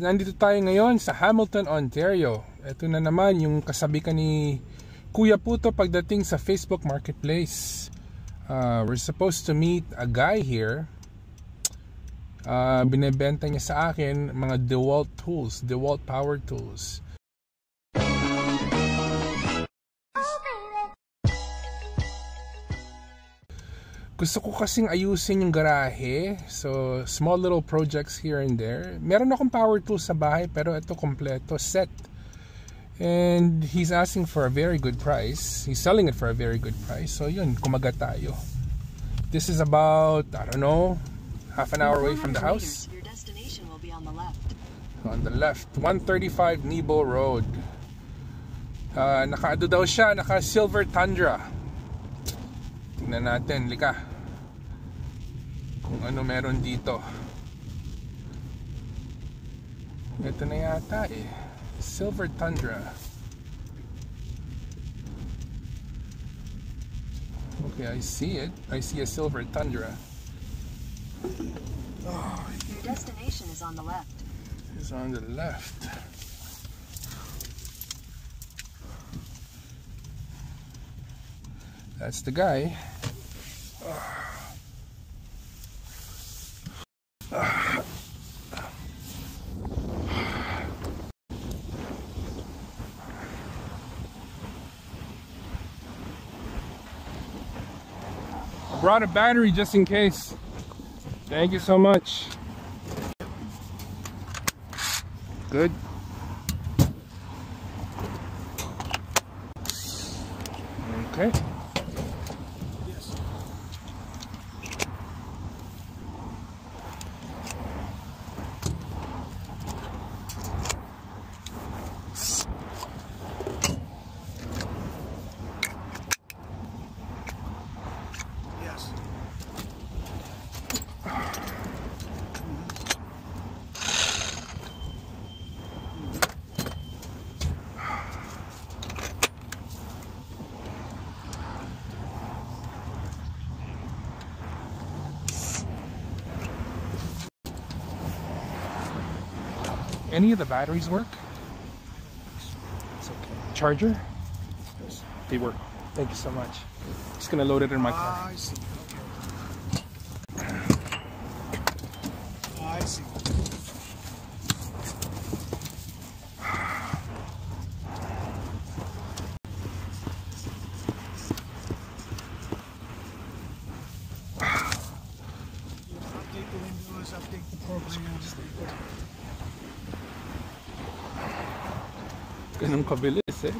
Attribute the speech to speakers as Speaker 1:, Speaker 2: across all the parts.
Speaker 1: Nandito tayo ngayon sa Hamilton, Ontario. Ito na naman yung kasabikan ni Kuya Puto pagdating sa Facebook Marketplace. We're supposed to meet a guy here. Binebenta niya sa akin mga DeWalt tools, DeWalt power tools. Gusto ko kasing ayusin yung garahe. So, small little projects here and there. Meron akong power tools sa bahay pero ito kompleto, set. And he's asking for a very good price. He's selling it for a very good price. So, yun, kumaga tayo. This is about, I don't know, half an hour away from the house.
Speaker 2: Your destination will be on the left.
Speaker 1: On the left, 135 Nebo Road. Naka-ano daw siya, naka-Silver Tundra. Tingnan natin, lika. Kung ano meron dito. Ito na yata eh. Silver Tundra. Okay, I see it. I see a Silver Tundra. Oh,
Speaker 2: your destination is on the left.
Speaker 1: It's on the left. That's the guy. Brought a battery just in case. Thank you so much. Good. Okay. Any of the batteries work? It's okay. Charger? Yes. They work. Thank you so much. Just gonna load it in my car.
Speaker 3: I see. Okay. I see. Update the windows, update the programs.
Speaker 1: Ganun kabilis eh.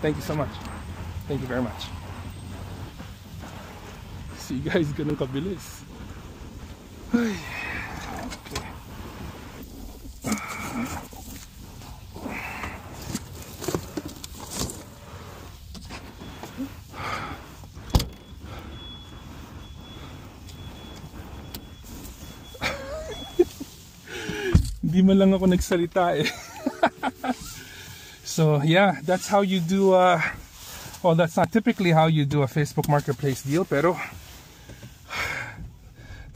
Speaker 1: Thank you so much. Thank you very much. See guys, ganun kabilis. Ay. Okay. Hindi man lang ako nagsalita eh. So yeah, that's how you do well, that's not typically how you do a Facebook Marketplace deal, pero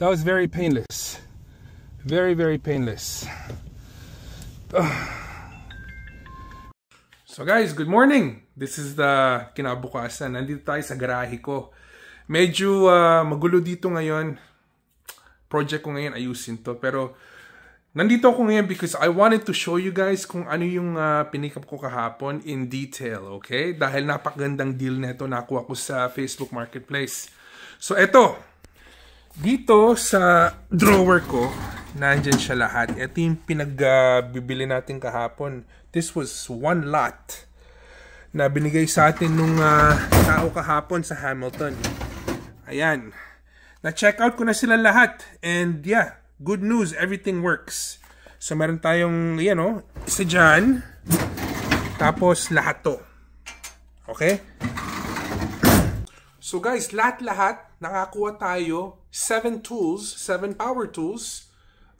Speaker 1: that was very painless. Very, very painless. So guys, good morning. This is the kinabukasan. Nandito tayo sa garahe ko. Medyo magulo dito ngayon. Project ko ngayon ayusin to, pero nandito ako ngayon because I wanted to show you guys kung ano yung pinikap ko kahapon in detail, okay? Dahil napakagandang deal nito nakuha ko sa Facebook Marketplace. So eto, dito sa drawer ko, nandyan siya lahat. Ito yung pinagbibili natin kahapon. This was one lot na binigay sa atin nung tao kahapon sa Hamilton. Ayan. Na-check out ko na sila lahat. And yeah, good news, everything works. So meron tayong, yan o, isa dyan. Tapos lahat to. Okay? So guys, lahat-lahat, nakakuha tayo 7 tools, 7 power tools,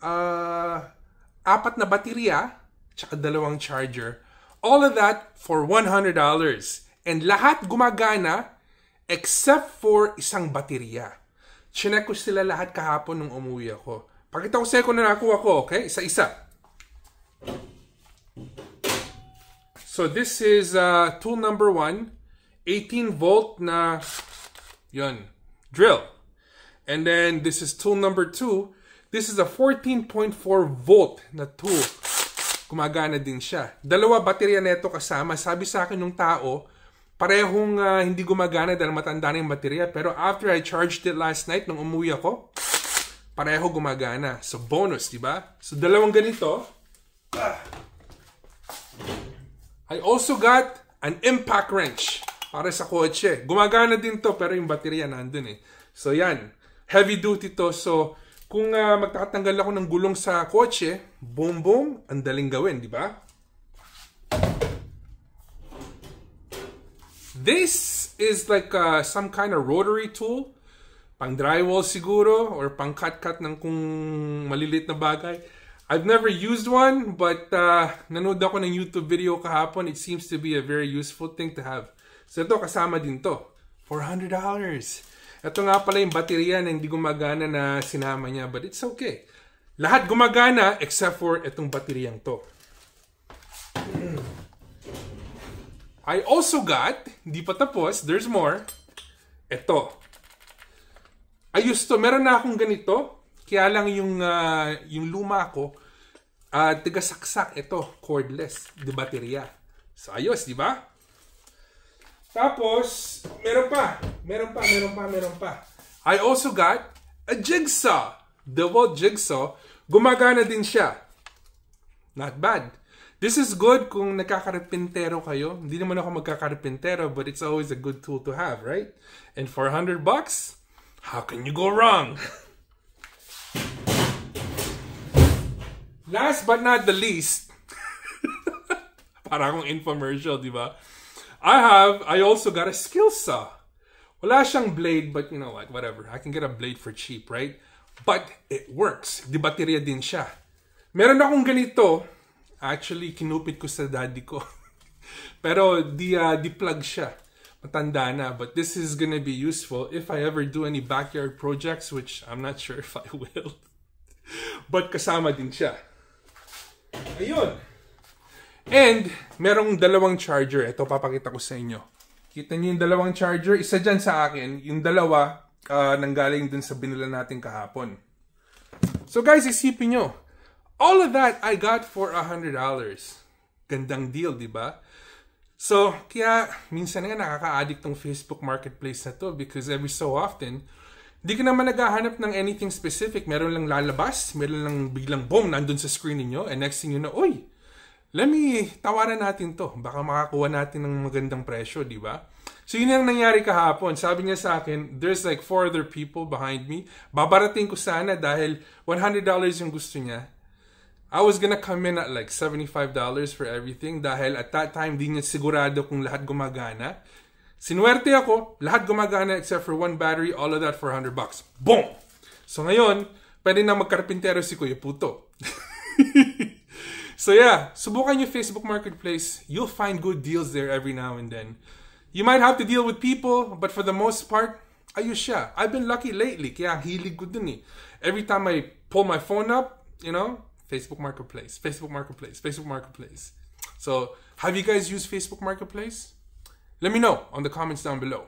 Speaker 1: 4 na baterya, tsaka 2 charger. All of that for $100. And lahat gumagana except for isang baterya. chinek ko sila lahat kahapon nung umuwi ako. Pakita ko sa'yo kung nakakuha ko, okay? Isa-isa. So this is tool number 1, 18 volt na yun, drill. And then this is tool number 2. This is a 14.4 volt na tool. Gumagana din siya. Dalawa baterya neto kasama. Sabi sa akin ng tao, parehong hindi gumagana dahil matanda na yung baterya. Pero after I charged it last night nung umuwi ako, pareho gumagana. So bonus, di ba? So dalawang ganito. I also got an impact wrench para sa kotse. Gumagana din to pero yung baterya nandun eh. So yan, heavy duty to. So kung magtatanggal ako ng gulong sa kotse, boom boom, ang daling gawin, di ba? This is like some kind of rotary tool. Pang drywall siguro or pang cut-cut ng kung malilit na bagay. I've never used one, but nanood ako ng YouTube video kahapon. It seems to be a very useful thing to have. So ito, kasama din to. $400. Ito nga pala yung baterya na hindi gumagana na sinama niya, but it's okay. Lahat gumagana except for itong bateryang to. I also got, hindi pa tapos, there's more. Ito. Ayos to. Meron na akong ganito. Kaya lang yung luma ko, tigasaksak ito, cordless, di baterya. So ayos, di ba? Tapos, meron pa. I also got a jigsaw. Double jigsaw. Gumagana din siya. Not bad. This is good kung nagkakarpintero kayo. Hindi naman ako magkakarpintero, but it's always a good tool to have, right? And for $100, how can you go wrong? Last but not the least, para akong infomercial, di ba? I also got a skill saw. Wala siyang blade, but you know what, whatever. I can get a blade for cheap, right? But it works. Di baterya din siya. Meron akong ganito. Actually, kinupit ko sa daddy ko. Pero di plug siya. Matanda na. But this is gonna be useful if I ever do any backyard projects, which I'm not sure if I will. But kasama din siya. Ayun. And, merong dalawang charger. Ito, papakita ko sa inyo. Kita niyo yung dalawang charger? Isa dyan sa akin. Yung dalawa, nanggaling dun sa binila natin kahapon. So guys, isipin nyo. All of that, I got for $100. Gandang deal, di ba? So, kaya, minsan nga nakaka-addict tong Facebook Marketplace na to because every so often, di ka naman naghahanap ng anything specific. Meron lang lalabas, meron lang biglang boom, nandun sa screen niyo, and next thing you know, uy, tawaran natin to. Baka makakuha natin ng magandang presyo, di ba? So yun ang nangyari kahapon. Sabi niya sa akin, there's like 4 other people behind me. Babarating ko sana dahil $100 yung gusto niya. I was gonna come in at like $75 for everything dahil at that time di niya sigurado kung lahat gumagana. Sinuwerte ako, lahat gumagana except for one battery, all of that for $100. Boom! So ngayon, pwede na magkarpintero si Kuya Puto. So yeah, subukan yung Facebook Marketplace. You'll find good deals there every now and then. You might have to deal with people, but for the most part, ayos siya. I've been lucky lately, kaya hilig ko dun eh. Every time I pull my phone up, you know, Facebook Marketplace, Facebook Marketplace, Facebook Marketplace. So, have you guys used Facebook Marketplace? Let me know on the comments down below.